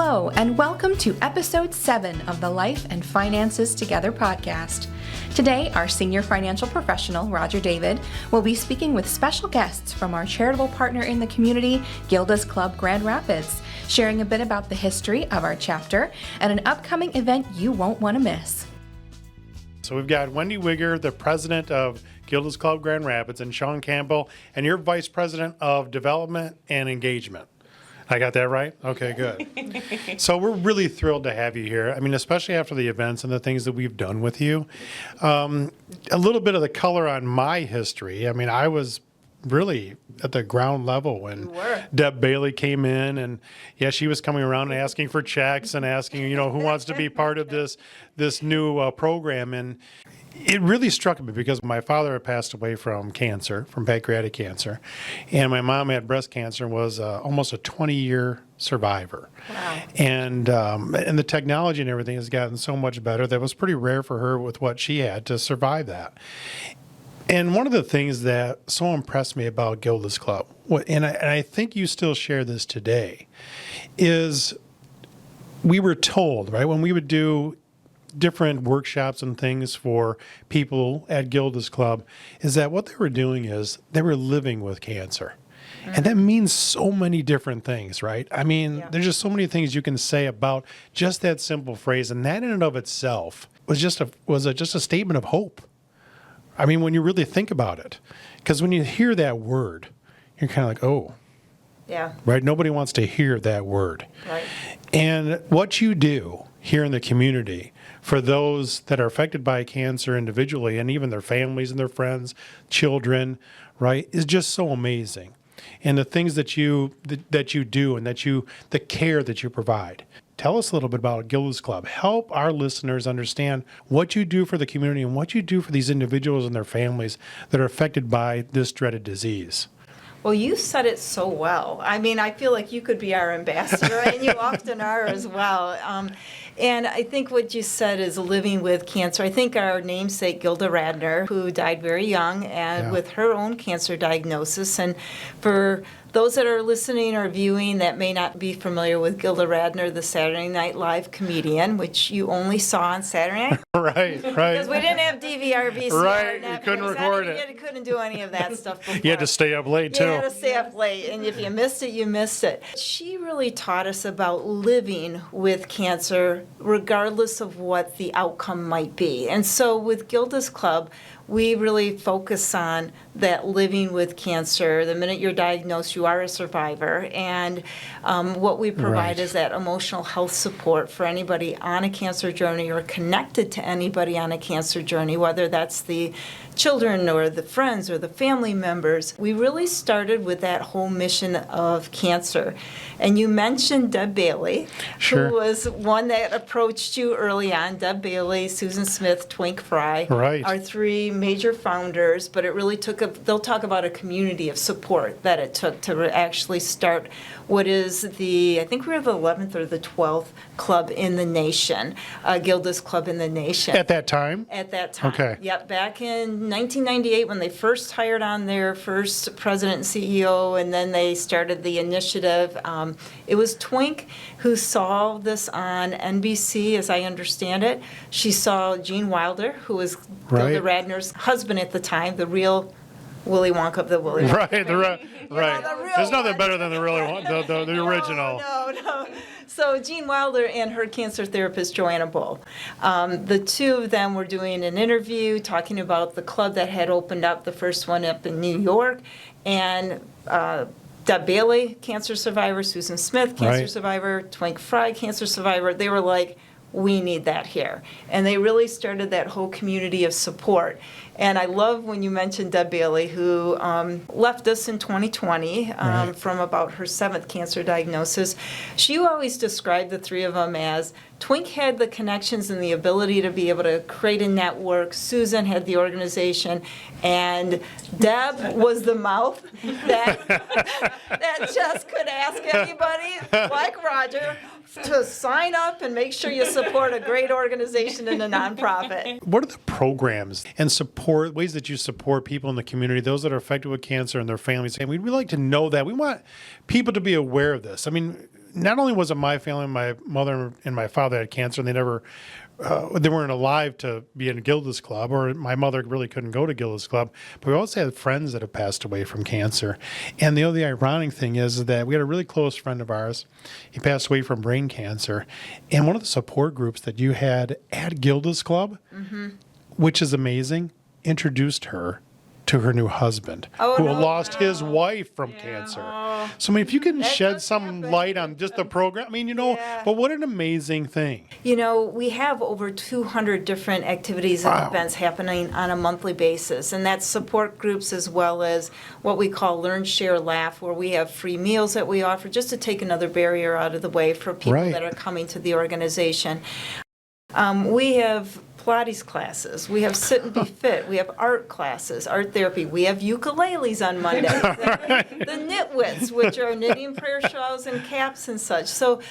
Hello, and welcome to episode 7 of the Life and Finances Together podcast. Today, our senior financial professional, Roger David, will be speaking with special guests from our charitable partner in the community, Gilda's Club Grand Rapids, sharing a bit about the history of our chapter and an upcoming event you won't want to miss. So we've got Wendy Wigger, the president of Gilda's Club Grand Rapids, and Shawn Campbell, and you're vice president of development and engagement. I got that right? Okay, good. So we're really thrilled to have you here. I mean, especially after the events and the things that we've done with you. A little bit of the color on my history. I mean, I was really at the ground level when Deb Bailey came in, and she was coming around and asking for checks and asking, who wants to be part of this new program. And it really struck me because my father had passed away from cancer, from pancreatic cancer, and my mom had breast cancer and was almost a 20-year survivor. Wow. And the technology and everything has gotten so much better that it was pretty rare for her with what she had to survive that. And one of the things that so impressed me about Gilda's Club, and I think you still share this today, is we were told, right, when we would do different workshops and things for people at Gilda's Club, is that what they were doing is they were living with cancer. Mm-hmm. And that means so many different things, right? I mean, there's just so many things you can say about just that simple phrase, and that in and of itself was just a statement of hope. I mean, when you really think about it, because when you hear that word, you're kind of like, oh, yeah, right? Nobody wants to hear that word. Right. And what you do here in the community for those that are affected by cancer individually, and even their families and their friends, children, right, is just so amazing. And the things that you do and the care that you provide. Tell us a little bit about Gilda's Club. Help our listeners understand what you do for the community and what you do for these individuals and their families that are affected by this dreaded disease. Well, you said it so well. I mean, I feel like you could be our ambassador, and you often are as well. And I think what you said is living with cancer. I think our namesake, Gilda Radner, who died very young and with her own cancer diagnosis. And for those that are listening or viewing that may not be familiar with Gilda Radner, the Saturday Night Live comedian, which you only saw on Saturday night. Right. Because we didn't have DVR, VCR, right, Netflix. You couldn't record it. You couldn't do any of that stuff before. You had to stay up late, too. You had to stay up late, and if you missed it, you missed it. She really taught us about living with cancer, regardless of what the outcome might be. And so with Gilda's Club, we really focus on that living with cancer. The minute you're diagnosed, you are a survivor. And what we provide is that emotional health support for anybody on a cancer journey or connected to anybody on a cancer journey, whether that's the children or the friends or the family members. We really started with that whole mission of cancer. And you mentioned Deb Bailey, who was one that approached you early on. Deb Bailey, Susan Smith, Twink Fry, our three major founders, but it really took they'll talk about a community of support that it took to actually start what is I think we're the 11th or the 12th club in the nation, Gilda's Club in the nation. At that time? At that time. Okay. Yep, back in 1998 when they first hired on their first president and CEO, and then they started the initiative. It was Twink who saw this on NBC, as I understand it. She saw Gene Wilder, who was Gilda Radner's husband at the time, the real Willy Wonka of the Willy Wonka. Right. There's nothing better than the original. No. So Gene Wilder and her cancer therapist, Joanna Bull. The two of them were doing an interview talking about the club that had opened up, the first one up in New York. And Deb Bailey, cancer survivor, Susan Smith, cancer survivor, Twink Fry, cancer survivor. They were like, we need that here. And they really started that whole community of support. And I love when you mentioned Deb Bailey, who left us in 2020 from about her 7th cancer diagnosis. She always described the three of them as Twink had the connections and the ability to be able to create a network. Susan had the organization. And Deb was the mouth that just could ask anybody, like Roger, to sign up and make sure you support a great organization and a nonprofit. What are the programs and ways that you support people in the community, those that are affected with cancer and their families? And we'd like to know that. We want people to be aware of this. I mean, not only was it my family, my mother and my father had cancer, and they weren't alive to be in Gilda's Club, or my mother really couldn't go to Gilda's Club. But we also had friends that have passed away from cancer. And the ironic thing is that we had a really close friend of ours. He passed away from brain cancer. And one of the support groups that you had at Gilda's Club, which is amazing, introduced her to her new husband, who lost his wife from cancer. So, I mean, if you can shed some light on just the program, I mean, but what an amazing thing. We have over 200 different activities and events happening on a monthly basis, and that's support groups as well as what we call Learn, Share, Laugh, where we have free meals that we offer just to take another barrier out of the way for people that are coming to the organization. We have Pilates classes, we have Sit and Be Fit, we have art classes, art therapy, we have ukuleles on Mondays, the Knitwits, which are knitting prayer shawls and caps and such. So,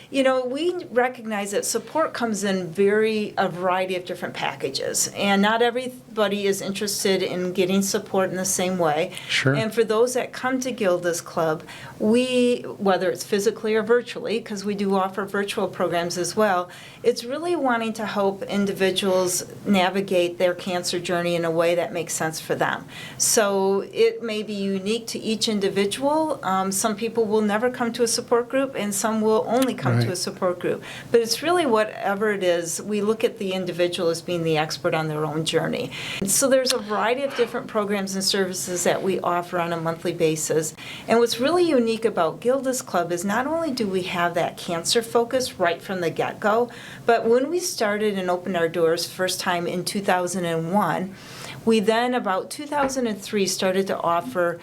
we recognize that support comes in a variety of different packages, and not everybody is interested in getting support in the same way. Sure. And for those that come to Gilda's Club, whether it's physically or virtually, because we do offer virtual programs as well, it's really wanting to help individuals navigate their cancer journey in a way that makes sense for them. So it may be unique to each individual. Some people will never come to a support group, and some will only come to a support group. But it's really whatever it is, we look at the individual as being the expert on their own journey. So there's a variety of different programs and services that we offer on a monthly basis. And what's really unique about Gilda's Club is not only do we have that cancer focus right from the get-go, but when we started and opened our doors first time in 2001, we then about 2003 started to offer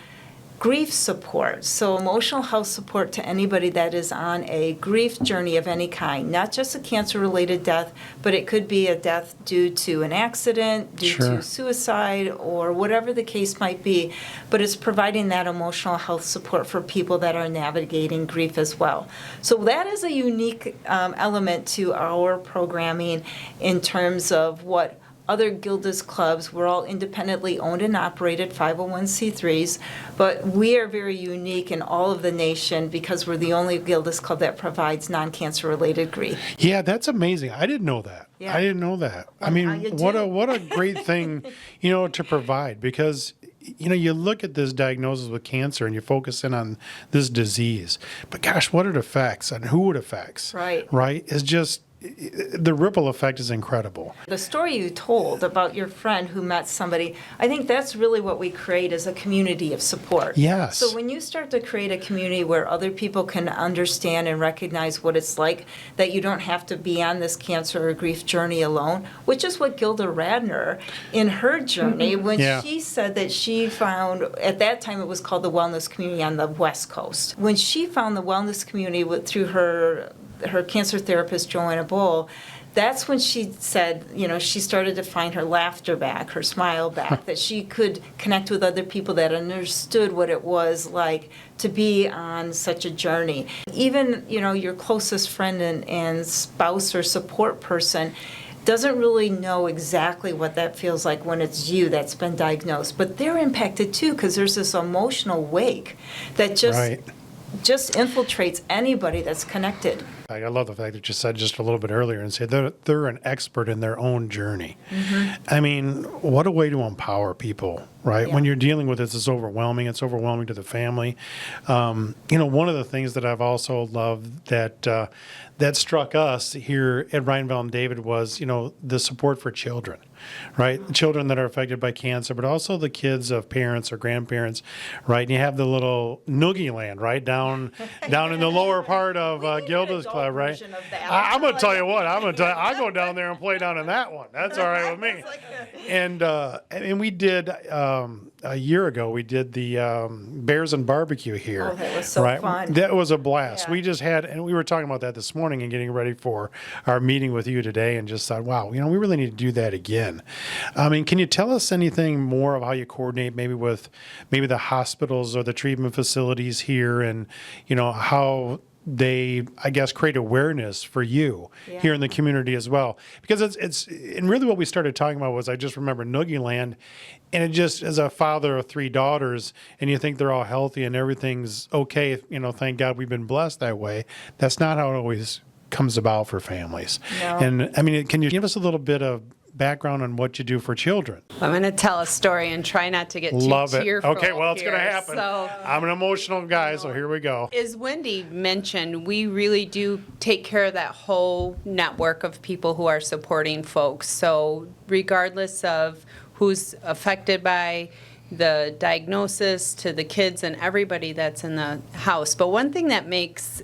grief support, so emotional health support to anybody that is on a grief journey of any kind, not just a cancer-related death, but it could be a death due to an accident, due to suicide, or whatever the case might be, but it's providing that emotional health support for people that are navigating grief as well. So that is a unique element to our programming in terms of what other Gilda's clubs. We're all independently owned and operated 501c3s, but we are very unique in all of the nation because we're the only Gilda's club that provides non-cancer related grief. Yeah, that's amazing. I didn't know that. Yeah. I didn't know that. I mean, what a great thing, to provide, because you look at this diagnosis with cancer and you focus in on this disease, but gosh, what it affects and who it affects, right, is just, the ripple effect is incredible. The story you told about your friend who met somebody, I think that's really what we create is a community of support. Yes. So when you start to create a community where other people can understand and recognize what it's like, that you don't have to be on this cancer or grief journey alone, which is what Gilda Radner in her journey, when she said that she found, at that time it was called the Wellness Community on the West Coast. When she found the wellness community through her cancer therapist, Joanna Bull, that's when she said, she started to find her laughter back, her smile back, that she could connect with other people that understood what it was like to be on such a journey. Even, your closest friend and spouse or support person doesn't really know exactly what that feels like when it's you that's been diagnosed. But they're impacted too, because there's this emotional wake that just infiltrates anybody that's connected. I love the fact that you said just a little bit earlier and said they're an expert in their own journey. I mean, what a way to empower people, right? Yeah. When you're dealing with this, it's overwhelming. It's overwhelming to the family. One of the things that I've also loved that struck us here at Rhineville and David was, the support for children, right? Children that are affected by cancer, but also the kids of parents or grandparents, right? And you have the little noogie land, right? Down in the lower part of Gilda's Club, right? I'm going to tell you what, I go down there and play down in that one. That's all right with me. And we did, a year ago, we did the Bears and Barbecue here. Oh, that was so fun. That was a blast. Yeah. We just had, and we were talking about that this morning and getting ready for our meeting with you today, and just thought, wow, we really need to do that again. I mean, can you tell us anything more of how you coordinate maybe with the hospitals or the treatment facilities here, and how they, I guess, create awareness for you here in the community as well. Because and really what we started talking about was, I just remember Noogie Land, and it just, as a father of 3 daughters, and you think they're all healthy and everything's okay, thank God we've been blessed that way. That's not how it always comes about for families. No. And I mean, can you give us a little bit of background on what you do for children? I'm going to tell a story and try not to get too Love it. tearful. Okay, well, it's going to here. happen. So, I'm an emotional guy, so here we go. as Wendy mentioned, we really do take care of that whole network of people who are supporting folks. So regardless of who's affected by the diagnosis to the kids and everybody that's in the house. But one thing that makes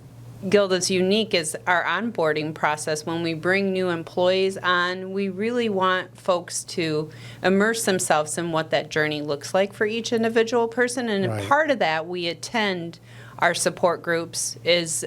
Gilda's unique is our onboarding process. When we bring new employees on, we really want folks to immerse themselves in what that journey looks like for each individual person. And Right. part of that, we attend our support groups as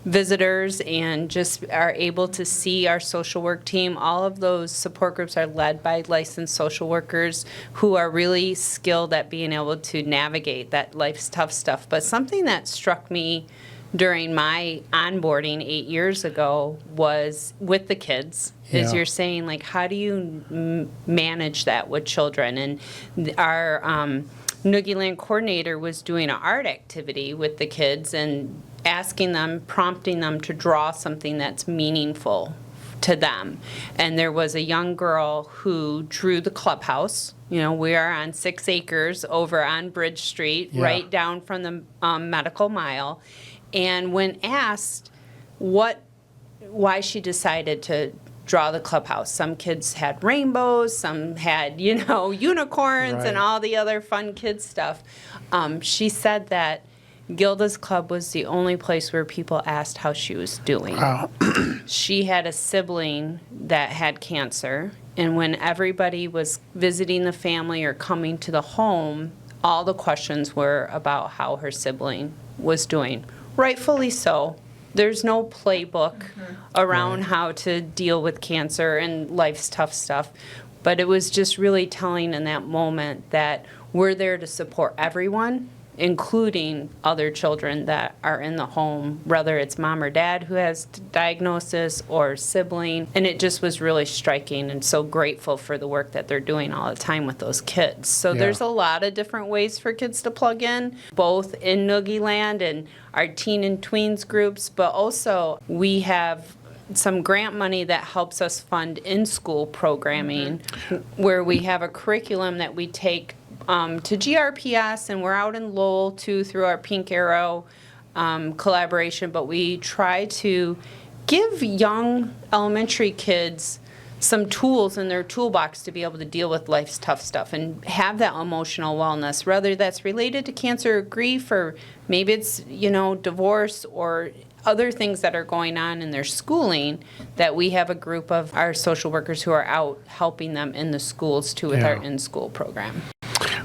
visitors and just are able to see our social work team. All of those support groups are led by licensed social workers who are really skilled at being able to navigate that life's tough stuff. But something that struck me during my onboarding 8 years ago was with the kids, is Yeah. you're saying, like, how do you manage that with children? And our Noogie Land coordinator was doing an art activity with the kids and asking them, prompting them to draw something that's meaningful to them. And there was a young girl who drew the clubhouse. We are on 6 acres over on Bridge Street, Yeah. right down from the medical mile. And when asked why she decided to draw the clubhouse, some kids had rainbows, some had, unicorns Right. and all the other fun kid stuff. She said that Gilda's Club was the only place where people asked how she was doing. Wow. She had a sibling that had cancer, and when everybody was visiting the family or coming to the home, all the questions were about how her sibling was doing. Rightfully so. There's no playbook around how to deal with cancer and life's tough stuff. But it was just really telling in that moment that we're there to support everyone, including other children that are in the home, whether it's mom or dad who has diagnosis or sibling. And it just was really striking, and so grateful for the work that they're doing all the time with those kids. So Yeah. there's a lot of different ways for kids to plug in, both in Noogie Land and our teen and tweens groups, but also we have some grant money that helps us fund in-school programming, where we have a curriculum that we take to GRPS, and we're out in Lowell too through our Pink Arrow collaboration, but we try to give young elementary kids some tools in their toolbox to be able to deal with life's tough stuff and have that emotional wellness, whether that's related to cancer or grief, or maybe it's, divorce or other things that are going on in their schooling, that we have a group of our social workers who are out helping them in the schools too with our Yeah. in-school program.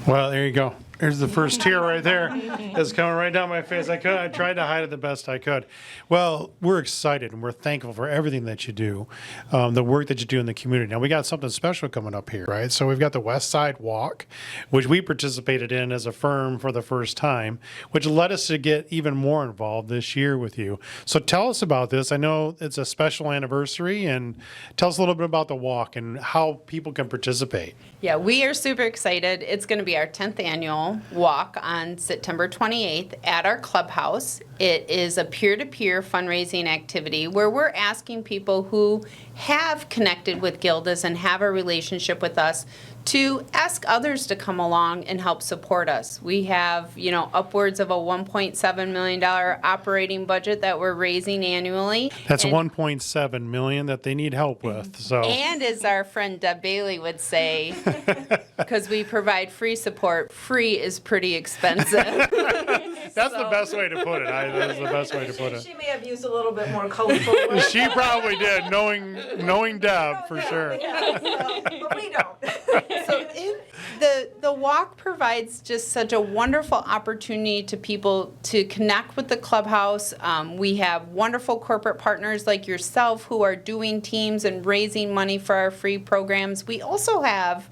Well, there you go. There's the first tear right there. It's coming right down my face. I tried to hide it the best I could. Well, we're excited and we're thankful for everything that you do, the work that you do in the community. Now, we got something special coming up here, right? So we've got the West Side Walk, which we participated in as a firm for the first time, which led us to get even more involved this year with you. So tell us about this. I know it's a special anniversary, and tell us a little bit about the walk and how people can participate. Yeah, we are super excited. It's going to be our 10th annual walk on September 28th at our clubhouse. It is a peer-to-peer fundraising activity where we're asking people who have connected with Gilda's and have a relationship with us to ask others to come along and help support us. We have, upwards of a $1.7 million operating budget that we're raising annually. That's And- 1.7 million that they need help with. So And as our friend Deb Bailey would say, because we provide free support, free is pretty expensive. that's the best way to put it. That's the best way to put it. She may have used a little bit more colorful words. She probably did, knowing Deb for sure. Yeah, but we don't. So the walk provides just such a wonderful opportunity to people to connect with the clubhouse. We have wonderful corporate partners like yourself who are doing teams and raising money for our free programs. We also have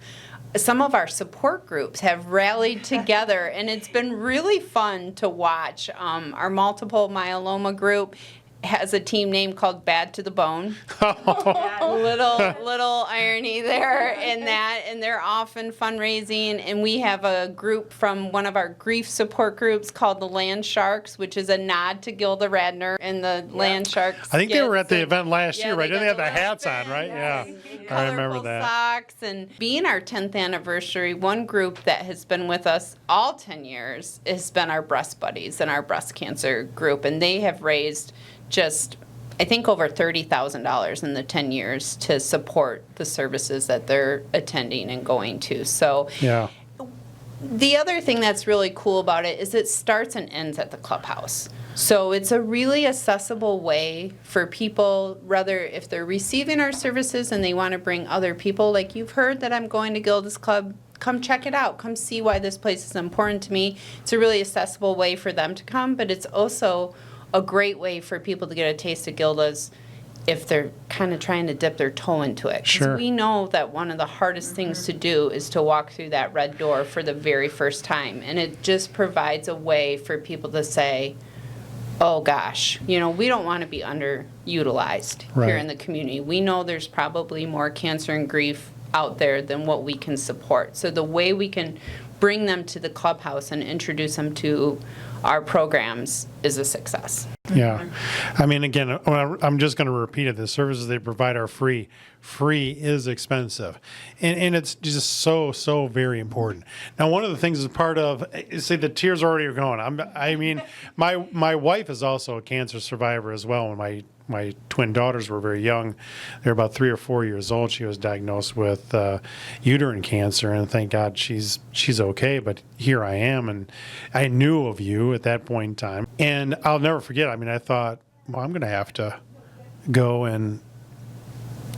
some of our support groups have rallied together, and it's been really fun to watch. Our multiple myeloma group has a team name called Bad to the Bone. little irony there in that, and they're often fundraising. And we have a group from one of our grief support groups called the Land Sharks, which is a nod to Gilda Radner and the Land Sharks. I think they were at the event last year, right? They Didn't they have the got hats on, right? Yeah. I remember colorful that. socks. And being our 10th anniversary, one group that has been with us all 10 years has been our Breast Buddies and our breast cancer group. And they have raised just, I think, over $30,000 in the 10 years to support the services that they're attending and going to. So Yeah. the other thing that's really cool about it is it starts and ends at the clubhouse. So it's a really accessible way for people, whether if they're receiving our services and they want to bring other people, like you've heard that I'm going to Gilda's Club, come check it out. Come see why this place is important to me. It's a really accessible way for them to come, but it's also a great way for people to get a taste of Gilda's if they're kind of trying to dip their toe into it. 'Cause Sure. we know that one of the hardest things to do is to walk through that red door for the very first time. And it just provides a way for people to say, oh gosh, we don't want to be underutilized Right. here in the community. We know there's probably more cancer and grief out there than what we can support. So the way we can bring them to the clubhouse and introduce them to our programs is a success. Yeah. I mean, again, I'm just going to repeat it. The services they provide are free. Free is expensive. And it's just so very important. Now, one of the things is part of, see, the tears already are going. I mean, my wife is also a cancer survivor as well. When my twin daughters were very young, they were about 3 or 4 years old, she was diagnosed with uterine cancer, and thank God she's okay. But here I am, and I knew of you at that point in time, and I'll never forget. I mean, I thought, well, I'm going to have to go and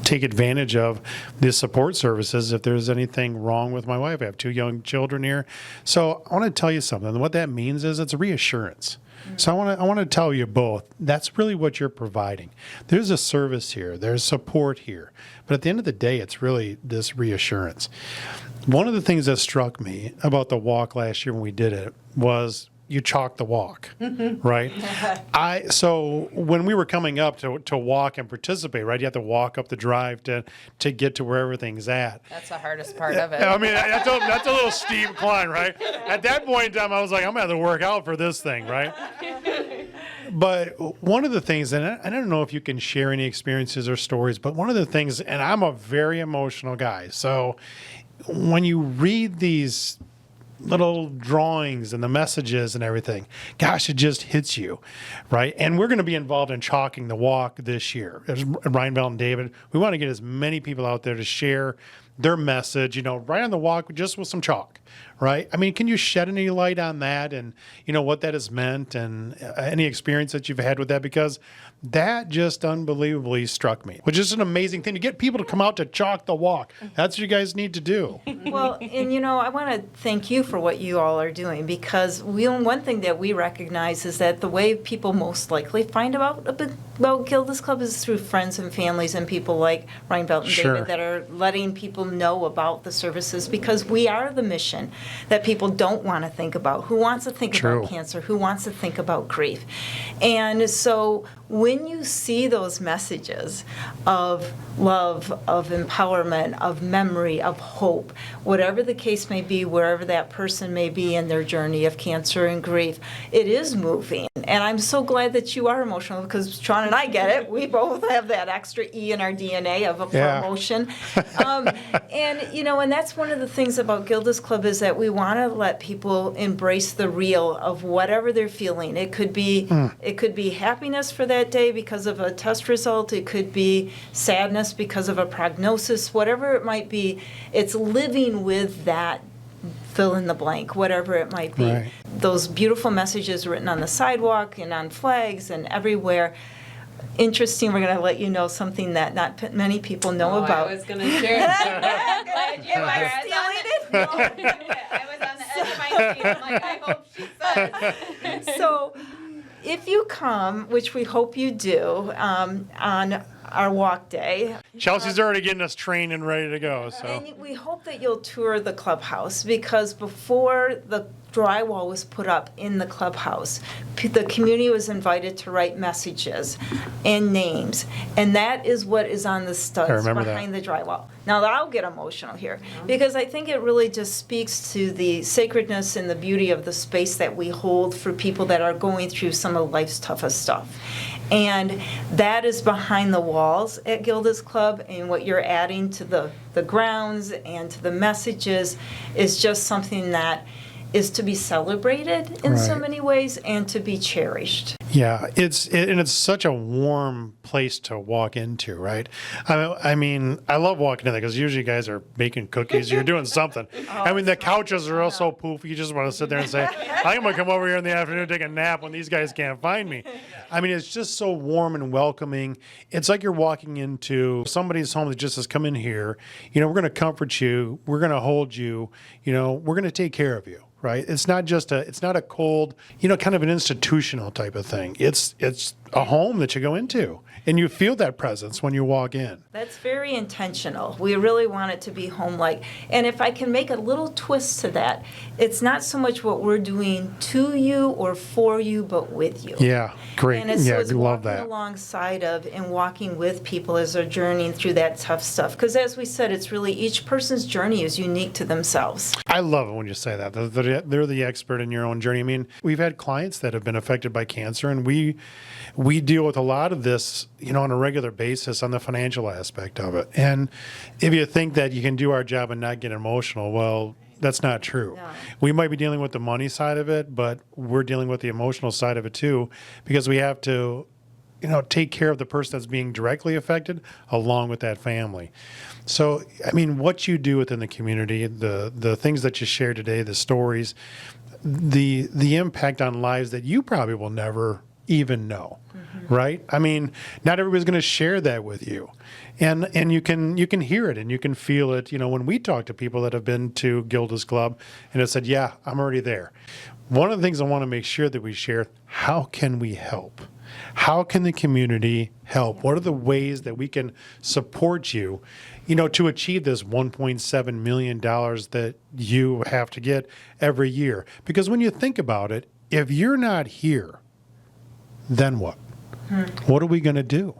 take advantage of the support services if there's anything wrong with my wife. I have 2 young children here, so I want to tell you something. What that means is it's a reassurance. So I want to tell you both, that's really what you're providing. There's a service here, there's support here, but at the end of the day, it's really this reassurance. One of the things that struck me about the walk last year when we did it was you chalk the walk, right? So when we were coming up to walk and participate, right, you have to walk up the drive to get to where everything's at. That's the hardest part of it. I mean, that's a little steep climb, right? At that point in time, I was like, I'm going to have to work out for this thing, right? But one of the things, and I don't know if you can share any experiences or stories, but one of the things, and I'm a very emotional guy, so when you read these little drawings and the messages and everything, gosh, it just hits you, right? And we're going to be involved in chalking the walk this year. There's Ryan Bell and David. We want to get as many people out there to share their message, right on the walk, just with some chalk, right? I mean, can you shed any light on that and, what that has meant and any experience that you've had with that? Because that just unbelievably struck me, which is an amazing thing to get people to come out to chalk the walk. That's what you guys need to do. Well, and I want to thank you for what you all are doing, because one thing that we recognize is that the way people most likely find about Gilda's Club is through friends and families and people like Ryan Belt and Sure. David that are letting people know about the services, because we are the mission that people don't want to think about. Who wants to think True. about cancer? Who wants to think about grief? And so when you see those messages of love, of empowerment, of memory, of hope, whatever the case may be, wherever that person may be in their journey of cancer and grief, it is moving. And I'm so glad that you are emotional, because Shawn and I get it. We both have that extra E in our DNA of emotion. And that's one of the things about Gilda's Club, is that we want to let people embrace the real of whatever they're feeling. It could be happiness for that day because of a test result. It could be sadness because of a prognosis. Whatever it might be, it's living with that fill in the blank, whatever it might be. Right. Those beautiful messages written on the sidewalk and on flags and everywhere. Interesting, we're going to let you know something that not many people know about. I was going to share it. I'm glad you were. I was on the edge of my seat. I'm like, I hope she says. So if you come, which we hope you do, on our walk day. Chelsea's already getting us trained and ready to go. So And we hope that you'll tour the clubhouse, because before the drywall was put up in the clubhouse, the community was invited to write messages and names, and that is what is on the studs behind the drywall. Now, I'll get emotional here, because I think it really just speaks to the sacredness and the beauty of the space that we hold for people that are going through some of life's toughest stuff. And that is behind the walls at Gilda's Club, and what you're adding to the grounds and to the messages is just something that is to be celebrated in so many ways and to be cherished. yeah, it's such a warm place to walk into, right? I mean, I love walking in there because usually you guys are baking cookies, you're doing something. I mean, the couches are all so poofy, you just want to sit there and say, I'm going to come over here in the afternoon and take a nap when these guys can't find me. I mean, it's just so warm and welcoming. It's like you're walking into somebody's home that just says, come in here. You know, we're going to comfort you. We're going to hold you. You know, we're going to take care of you. Right? It's not a cold, you know, kind of an institutional type of thing. It's a home that you go into, and you feel that presence when you walk in. That's very intentional. We really want it to be home-like. And if I can make a little twist to that, it's not so much what we're doing to you or for you, but with you. Yeah, great. And it's, yeah, so it's love walking that. alongside of and walking with people as they're journeying through that tough stuff. Because as we said, it's really each person's journey is unique to themselves. I love it when you say that. They're the expert in your own journey. I mean, we've had clients that have been affected by cancer, and we deal with a lot of this, you know, on a regular basis on the financial aspect of it. And if you think that you can do our job and not get emotional, well, that's not true. No. We might be dealing with the money side of it, but we're dealing with the emotional side of it too, because we have to, you know, take care of the person that's being directly affected along with that family. So, I mean, what you do within the community, the things that you share today, the stories, the impact on lives that you probably will never even know, right? I mean, not everybody's going to share that with you. And you can hear it and you can feel it, you know, when we talk to people that have been to Gilda's Club and have said, yeah, I'm already there. One of the things I want to make sure that we share, how can we help? How can the community help? What are the ways that we can support you, you know, to achieve this $1.7 million that you have to get every year? Because when you think about it, if you're not here, then what? What are we going to do?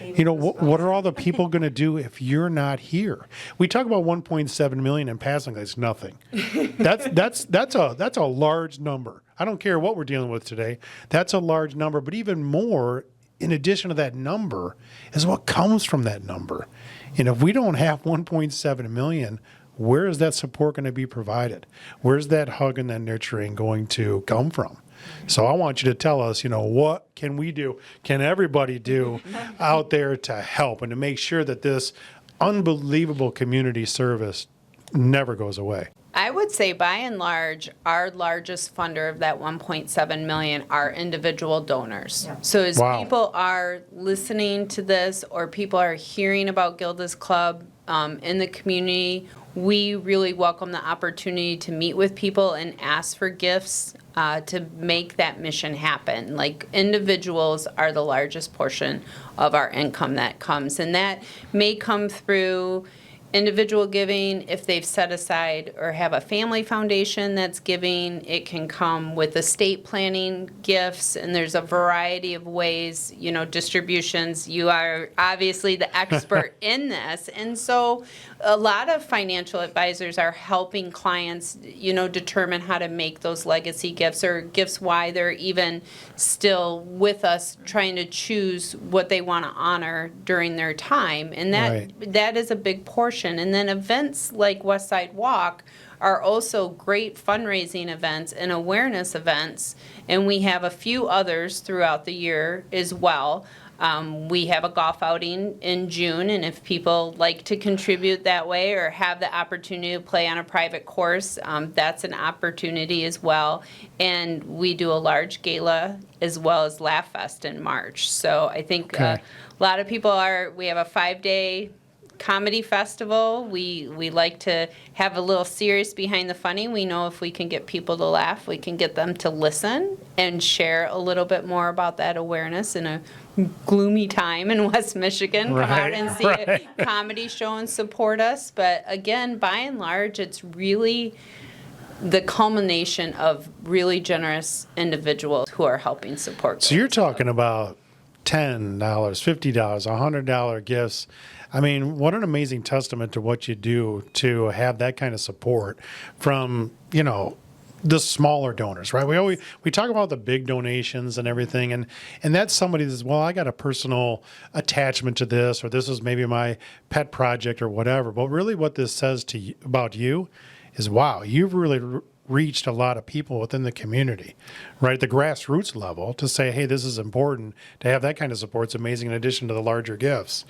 You know, what are all the people going to do if you're not here? We talk about 1.7 million in passing. That's nothing. That's a large number. I don't care what we're dealing with today. That's a large number. But even more, in addition to that number, is what comes from that number. And if we don't have 1.7 million, where is that support going to be provided? Where's that hug and that nurturing going to come from? So I want you to tell us, you know, what can we do? Can everybody do out there to help and to make sure that this unbelievable community service never goes away? I would say by and large, our largest funder of that 1.7 million are individual donors. Yeah. So as people are listening to this or people are hearing about Gilda's Club in the community, we really welcome the opportunity to meet with people and ask for gifts to make that mission happen. Like, individuals are the largest portion of our income that comes, and that may come through individual giving. If they've set aside or have a family foundation that's giving, it can come with estate planning gifts, and there's a variety of ways, you know, distributions. You are obviously the expert in this, and so a lot of financial advisors are helping clients, you know, determine how to make those legacy gifts or gifts why they're even still with us, trying to choose what they want to honor during their time, and that is a big portion. And then events like West Side Walk are also great fundraising events and awareness events, and we have a few others throughout the year as well. We have a golf outing in June, and if people like to contribute that way or have the opportunity to play on a private course, that's an opportunity as well. And we do a large gala as well as Laugh Fest in March. So I think a lot of people we have a 5-day comedy festival. We like to have a little serious behind the funny. We know if we can get people to laugh, we can get them to listen and share a little bit more about that awareness in a gloomy time in West Michigan, come out Right, and see right. a comedy show and support us. But again, by and large, it's really the culmination of really generous individuals who are helping support. So you're talking about $10, $50, $100 gifts. I mean, what an amazing testament to what you do to have that kind of support from, the smaller donors, right? We talk about the big donations and everything, and that's somebody that's, well, I got a personal attachment to this, or this is maybe my pet project or whatever. But really what this says to you, about you is, wow, you've really reached a lot of people within the community, right? At the grassroots level to say, hey, this is important. To have that kind of support is amazing in addition to the larger gifts.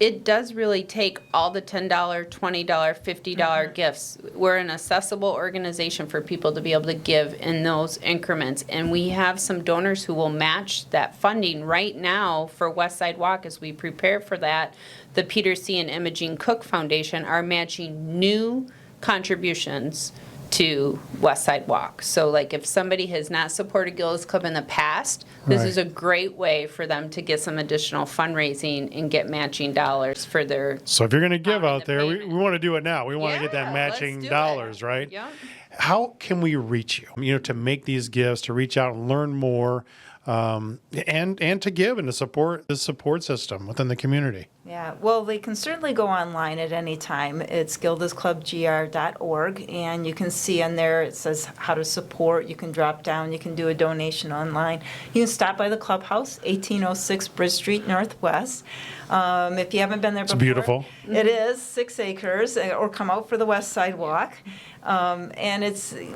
It does really take all the $10, $20, $50 gifts. We're an accessible organization for people to be able to give in those increments. And we have some donors who will match that funding right now for West Side Walk as we prepare for that. The Peter C. and Imogene Cook Foundation are matching new contributions to West Side Walk. So like if somebody has not supported Gilda's Club in the past, this Right. is a great way for them to get some additional fundraising and get matching dollars for their. So if you're going to give out there, we payment. want to do it now. We want to get Yeah, that let's matching do it. dollars, right? Yep. How can we reach you? To make these gifts, to reach out and learn more, and to give and to support the support system within the community. Yeah, well, they can certainly go online at any time. It's gildasclubgr.org, and you can see on there it says how to support. You can drop down, you can do a donation online. You can stop by the clubhouse, 1806 Bridge Street Northwest. If you haven't been there before. It's beautiful. It is 6 acres, or come out for the West Side Walk. And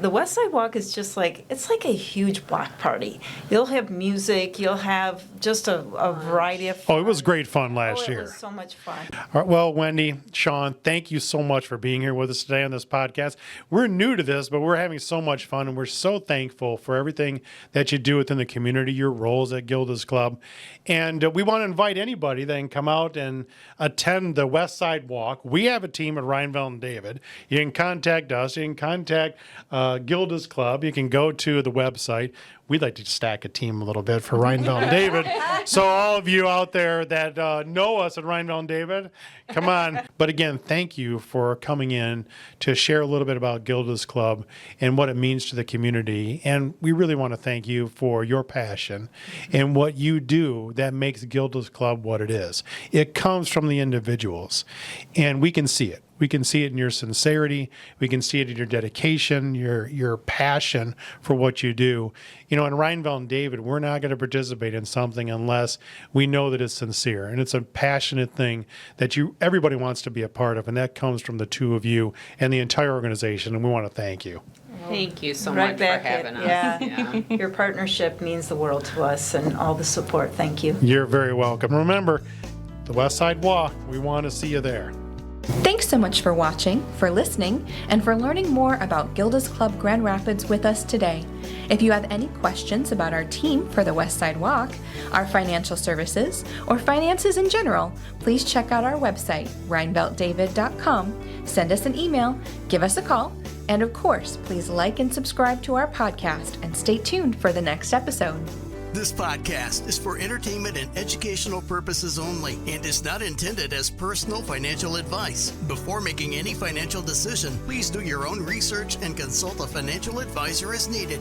the West Side Walk is just it's like a huge block party. You'll have music, you'll have just a variety of fun. Oh, it was great fun last It year. was so much fun. All right, well, Wendy, Shawn, thank you so much for being here with us today on this podcast. We're new to this, but we're having so much fun, and we're so thankful for everything that you do within the community, your roles at Gilda's Club. And we want to invite anybody that can come out and attend the West Side Walk. We have a team at Reinveld and David. You can contact us. You can contact Gilda's Club. You can go to the website. We'd like to stack a team a little bit for Reinveld and David. So all of you out there that know us at Reinveld and David, come on. But again, thank you for coming in to share a little bit about Gilda's Club and what it means to the community. And we really want to thank you for your passion and what you do that makes Gilda's Club what it is. It comes from the individuals, and we can see it. We can see it in your sincerity. We can see it in your dedication, your passion for what you do. In Reinveld and David, we're not going to participate in something unless we know that it's sincere and it's a passionate thing that everybody wants to be a part of, and that comes from the two of you and the entire organization, and we want to thank you. Thank you so Right much back for having at- us. yeah. Your partnership means the world to us, and all the support. Thank you. You're very welcome. Remember, the West Side Walk, we want to see you there. Thanks so much for watching, for listening, and for learning more about Gilda's Club Grand Rapids with us today. If you have any questions about our team for the West Side Walk, our financial services, or finances in general, please check out our website, reinvelddavid.com, send us an email, give us a call, and of course, please like and subscribe to our podcast and stay tuned for the next episode. This podcast is for entertainment and educational purposes only and is not intended as personal financial advice. Before making any financial decision, please do your own research and consult a financial advisor as needed.